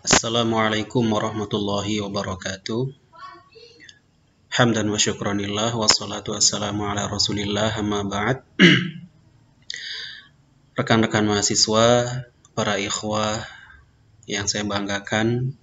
Assalamualaikum warahmatullahi wabarakatuh. Hamdan wa syukranillah wassalatu wassalamu ala rasulillah amma ba'd. Rekan-rekan mahasiswa, para ikhwah yang saya banggakan,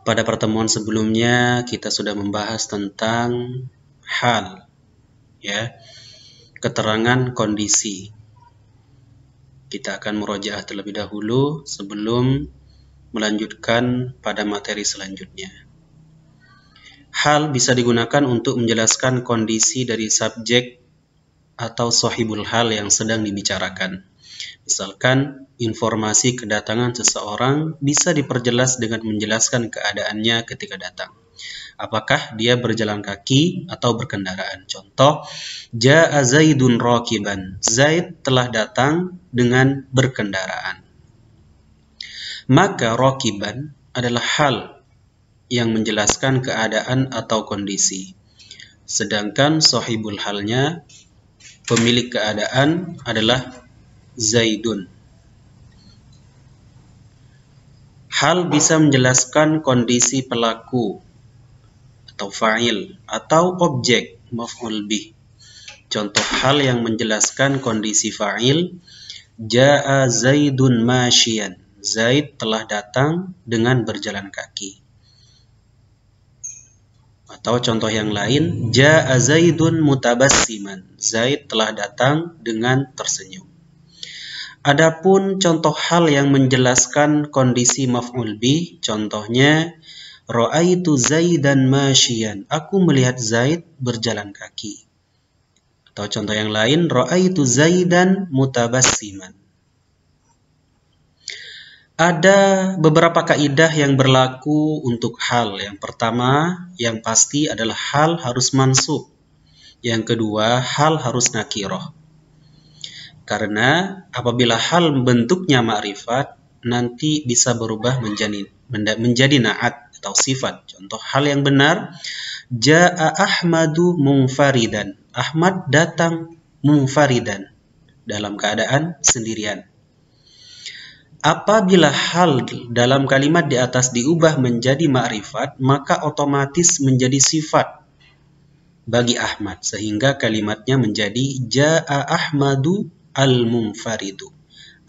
pada pertemuan sebelumnya kita sudah membahas tentang hal, keterangan kondisi. Kita akan murojaah terlebih dahulu sebelum melanjutkan pada materi selanjutnya. Hal bisa digunakan untuk menjelaskan kondisi dari subjek atau sahibul hal yang sedang dibicarakan. Misalkan, informasi kedatangan seseorang bisa diperjelas dengan menjelaskan keadaannya ketika datang. Apakah dia berjalan kaki atau berkendaraan? Contoh, Ja'a Zaidun rakiban. Zaid telah datang dengan berkendaraan. Maka rakiban adalah hal yang menjelaskan keadaan atau kondisi. Sedangkan sahibul halnya, pemilik keadaan adalah Zaidun. Hal bisa menjelaskan kondisi pelaku atau fa'il atau objek maf'ul bih. Contoh hal yang menjelaskan kondisi fa'il, Ja'a Zaidun masyian. Zaid telah datang dengan berjalan kaki. Atau contoh yang lain, Ja'a Zaidun mutabassiman. Zaid telah datang dengan tersenyum. Adapun contoh hal yang menjelaskan kondisi maf'ul bih, contohnya Ra'aitu Zaidan masyian. Aku melihat Zaid berjalan kaki. Atau contoh yang lain, Ra'aitu Zaidan mutabassiman. Ada beberapa kaidah yang berlaku untuk hal. Yang pertama, yang pasti adalah hal harus mansub. Yang kedua, hal harus nakirah. Karena apabila hal bentuknya ma'rifat, nanti bisa berubah menjadi na'at atau sifat. Contoh hal yang benar, Ja'a Ahmadu munfaridan. Ahmad datang munfaridan, dalam keadaan sendirian. Apabila hal dalam kalimat di atas diubah menjadi ma'rifat, maka otomatis menjadi sifat bagi Ahmad. Sehingga kalimatnya menjadi Ja'a Ahmadu al-munfaridu.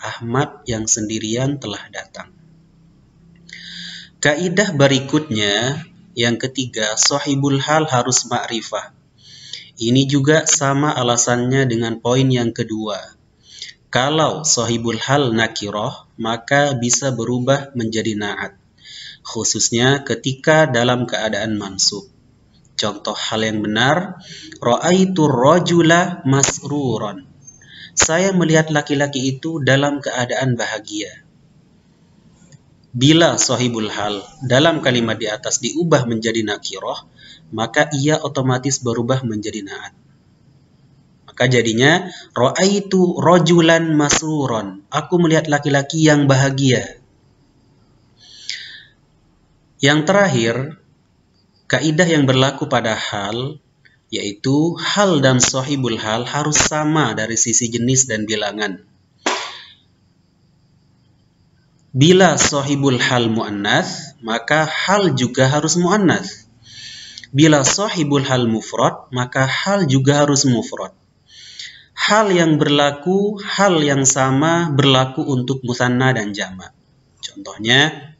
Ahmad yang sendirian telah datang. Kaidah berikutnya, yang ketiga, sahibul hal harus ma'rifah. Ini juga sama alasannya dengan poin yang kedua. Kalau sahibul hal nakirah, maka bisa berubah menjadi na'at. Khususnya ketika dalam keadaan mansub. Contoh hal yang benar, Ra'aitu rajula masruran. Saya melihat laki-laki itu dalam keadaan bahagia. Bila sahibul hal dalam kalimat di atas diubah menjadi nakirah, maka ia otomatis berubah menjadi na'at. Maka jadinya Ra'aitu rajulan masruran. Aku melihat laki-laki yang bahagia. Yang terakhir, kaidah yang berlaku pada hal, yaitu hal dan sahibul hal harus sama dari sisi jenis dan bilangan. Bila sahibul hal mu'annath, maka hal juga harus mu'annath. Bila sahibul hal mufrad, maka hal juga harus mufrad. Hal yang berlaku, hal yang sama berlaku untuk musanna dan jamak. Contohnya,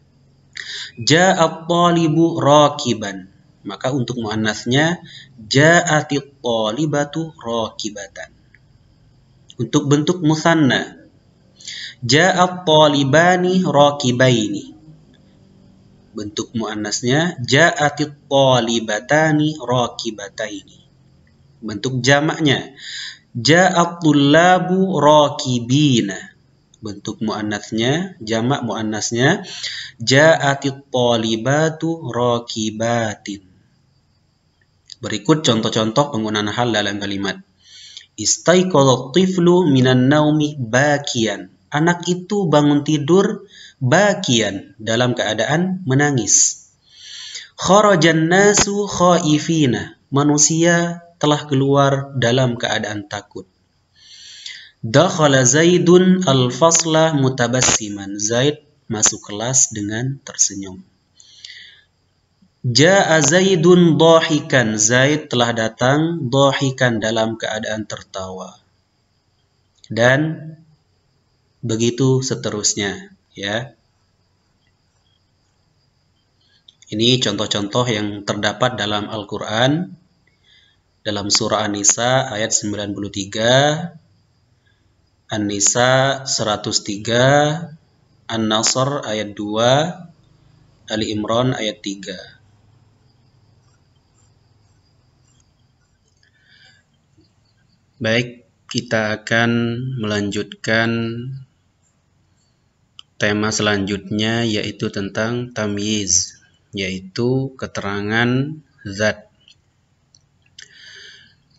Ja'at talibu rakiban. Maka untuk muannasnya, Ja'atit talibatu rakibatan. Untuk bentuk musanna, Ja'at talibani rakibaini. Bentuk muannasnya, Ja'atit talibatani rakibataini. Bentuk jamaknya, Ja'at tullabu rakibina. Bentuk muannasnya, jamak muannasnya, Ja'atit talibatu rakibatin. Berikut contoh-contoh penggunaan hal dalam kalimat. Istaiqadhat tiflu minan naumi bakian. Anak itu bangun tidur bakian, dalam keadaan menangis. Kharajan nasu khaifina. Manusia telah keluar dalam keadaan takut. Dakhala Zaidun al-fasla mutabassiman. Zaid masuk kelas dengan tersenyum. Ja'a Zaidun dhahikan, Zaid telah datang dhahikan dalam keadaan tertawa. Dan begitu seterusnya, ya. Ini contoh-contoh yang terdapat dalam Al-Qur'an dalam surah An-Nisa ayat 93, An-Nisa 103, An-Nasr ayat 2, Ali Imran ayat 3. Baik, kita akan melanjutkan tema selanjutnya, yaitu tentang tamyiz, yaitu keterangan zat.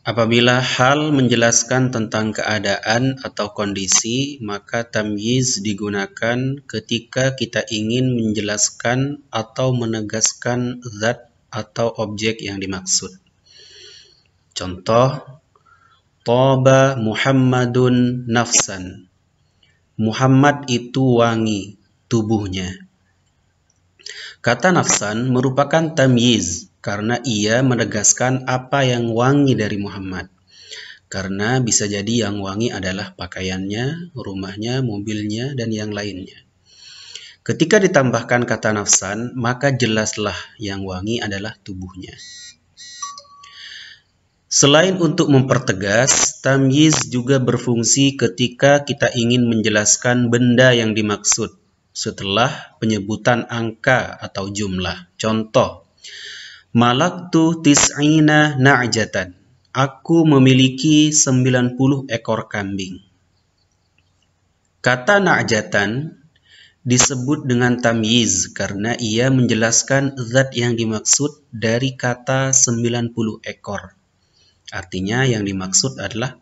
Apabila hal menjelaskan tentang keadaan atau kondisi, maka tamyiz digunakan ketika kita ingin menjelaskan atau menegaskan zat atau objek yang dimaksud. Contoh, Taba Muhammadun nafsan. Muhammad itu wangi tubuhnya. Kata nafsan merupakan tamyiz karena ia menegaskan apa yang wangi dari Muhammad. Karena bisa jadi yang wangi adalah pakaiannya, rumahnya, mobilnya, dan yang lainnya. Ketika ditambahkan kata nafsan, maka jelaslah yang wangi adalah tubuhnya. Selain untuk mempertegas, tamyiz juga berfungsi ketika kita ingin menjelaskan benda yang dimaksud setelah penyebutan angka atau jumlah. Contoh, malaktu tis'ina na'jatan. Aku memiliki 90 ekor kambing. Kata na'jatan disebut dengan tamyiz karena ia menjelaskan zat yang dimaksud dari kata 90 ekor. Artinya yang dimaksud adalah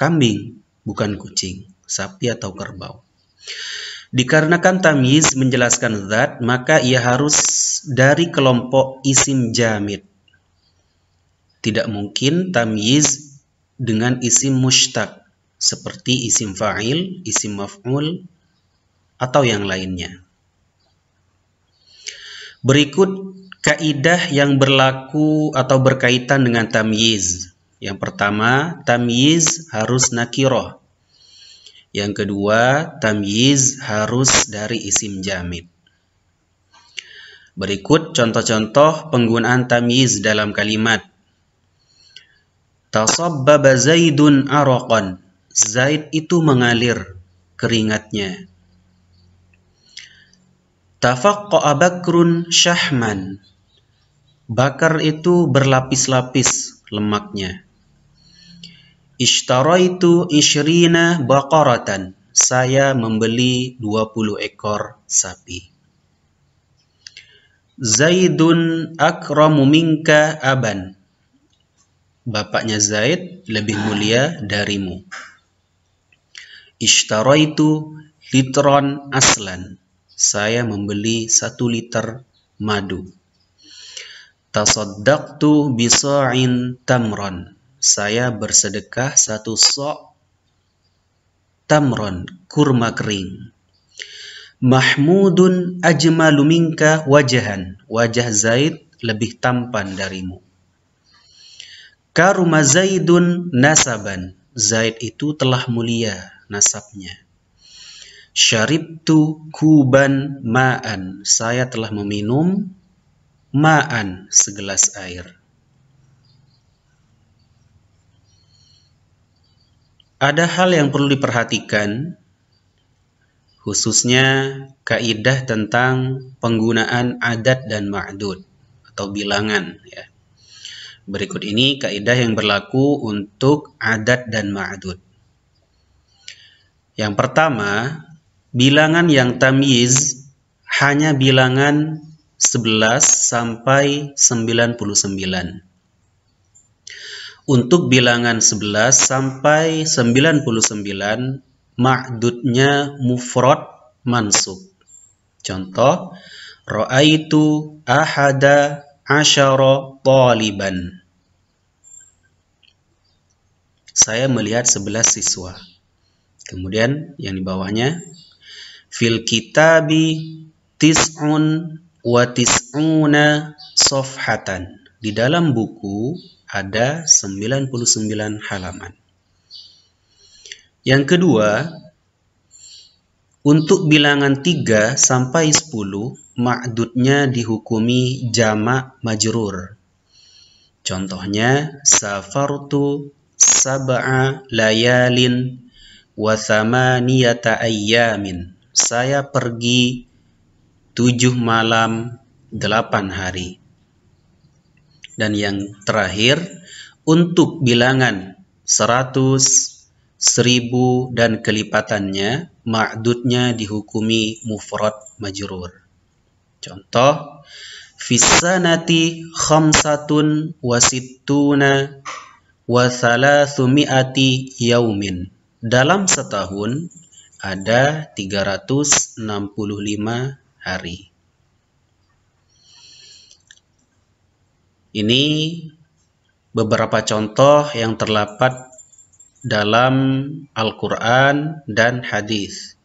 kambing, bukan kucing, sapi atau kerbau. Dikarenakan tamyiz menjelaskan zat, maka ia harus dari kelompok isim jamid. Tidak mungkin tamyiz dengan isim mushtaq, seperti isim fa'il, isim maf'ul, atau yang lainnya. Berikut kaidah yang berlaku atau berkaitan dengan tamyiz. Yang pertama, tamyiz harus nakirah. Yang kedua, tamyiz harus dari isim jamid. Berikut contoh-contoh penggunaan tamyiz dalam kalimat. Tasabbaba Zaidun araqan. Zaid itu mengalir keringatnya. Tafaqqa'a Bakrun syahman. Bakar itu berlapis-lapis lemaknya. Ishtaraitu 20 baqaratan. Saya membeli 20 ekor sapi. Zaidun akramu minka aban. Bapaknya Zaid lebih mulia darimu. Ishtaraitu litron aslan. Saya membeli 1 liter madu. Tasaddaqtu bisa'in tamron. Saya bersedekah 1 sok tamron, kurma kering. Mahmudun ajmalu minka wajahan. Wajah Zaid lebih tampan darimu. Karuma Zaidun nasaban. Zaid itu telah mulia nasabnya. Syaribtu kuban ma'an. Saya telah meminum ma'an, segelas air. Ada hal yang perlu diperhatikan, khususnya kaidah tentang penggunaan adat dan ma'dud atau bilangan, ya. Berikut ini kaidah yang berlaku untuk adat dan ma'dud. Yang pertama, bilangan yang tamyiz hanya bilangan 11 sampai 99. Untuk bilangan 11 sampai 99, ma'dudnya mufrad mansub. Contoh, ra'aitu ahada asyara taliban. Saya melihat 11 siswa. Kemudian yang di bawahnya, Fil kitabi tis'un wa tis'una safhatan. Di dalam buku ada 99 halaman. Yang kedua, untuk bilangan 3 sampai 10, ma'dudnya dihukumi jamak majrur. Contohnya, safartu sab'a layalin wa thamaniyata ayyamin. Saya pergi 7 malam 8 hari. Dan yang terakhir, untuk bilangan 100, 1000 dan kelipatannya, ma'dudnya dihukumi mufrad majrur. Contoh, fissanati khamsatun wa sittuna wa thalathumi'ati yaumin. Dalam setahun ada 365 hari. Ini beberapa contoh yang terdapat dalam Al-Quran dan hadis.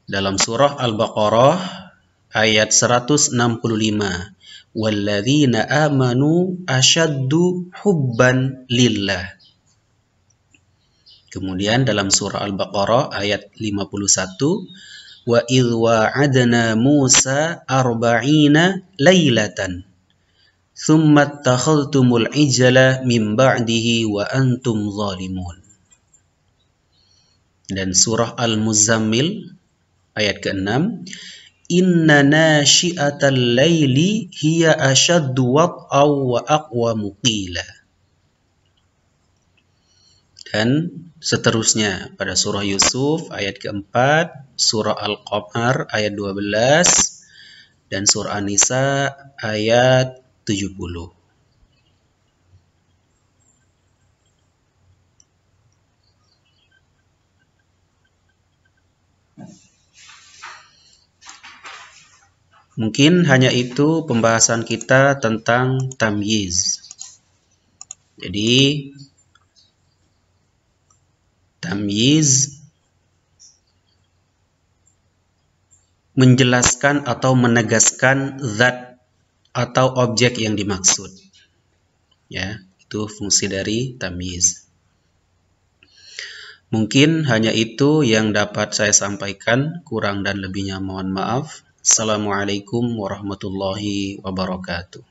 Dalam surah Al-Baqarah ayat 165, walladzina amanu asyaddu hubban lillah. Kemudian dalam surah Al-Baqarah ayat 51, wa idh wa'adna Musa 40 lailatan thumma attakhadhtumul ijla min ba'dihi wa antum zalimun. Dan surah Al-Muzammil ayat ke-6, inna nashi'atal laili hiya ashaddu wat'aw wa aqwamu qila. Dan seterusnya pada surah Yusuf ayat ke-4, surah Al-Qamar ayat 12, dan surah An-Nisa ayat 70. Mungkin hanya itu pembahasan kita tentang tamyiz. Jadi tamyiz menjelaskan atau menegaskan zat atau objek yang dimaksud. Ya, itu fungsi dari tamyiz. Mungkin hanya itu yang dapat saya sampaikan, kurang dan lebihnya mohon maaf. Assalamualaikum warahmatullahi wabarakatuh.